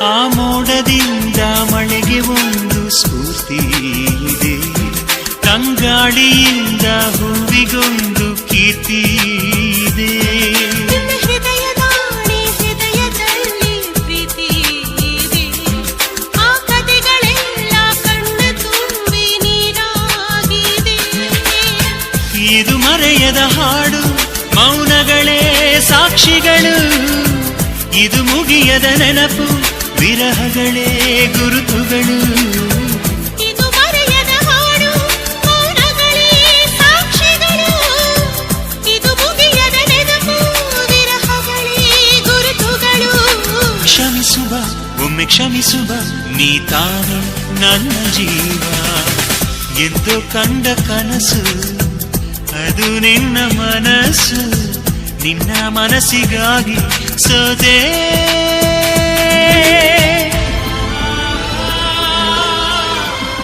ಆ ಮೋಡದಿಂದ ಮಳೆಗೆ ಒಂದು ಸ್ಫೂರ್ತಿ ಇದೆ, ತಂಗಾಳಿಯಿಂದ ಹೂವಿಗೊಂದು ಕೀರ್ತಿ ಇದೆ. ಹೃದಯದಾಣೆ ಹೃದಯದಲ್ಲಿ ಪ್ರೀತಿ ಇದೆ, ಆ ಕಥೆಗಳೆಲ್ಲ ಕಣ್ಣು ತುಂಬಿ ನೀರಾಗಿದೆ. ಇದು ಮರೆಯದ ಹಾಡು, ಮೌನಗಳೇ ಸಾಕ್ಷಿಗಳು. ಇದು ಮುಗಿಯದ ನೆನಪು, ವಿರಹಗಳೇ ಗುರುತುಗಳು. ಇದು ಮರೆಯದ ಹಾಡು, ಮೌನಗಳೇ ಸಾಕ್ಷಿಗಳು. ಇದು ಮುಗಿಯದ ನೆನಪು, ವಿರಹಗಳೇ ಗುರುತುಗಳು. ಕ್ಷಮಿಸುವ, ಒಮ್ಮೆ ಕ್ಷಮಿಸುವ, ನೀ ತಾನೆ ನನ್ನ ಜೀವ. ಎಂದು ಕಂಡ ಕನಸು ಅದು ನಿನ್ನ ಮನಸ್ಸು, ನಿನ್ನ ಮನಸ್ಸಿಗಾಗಿ ಸೋದೆ.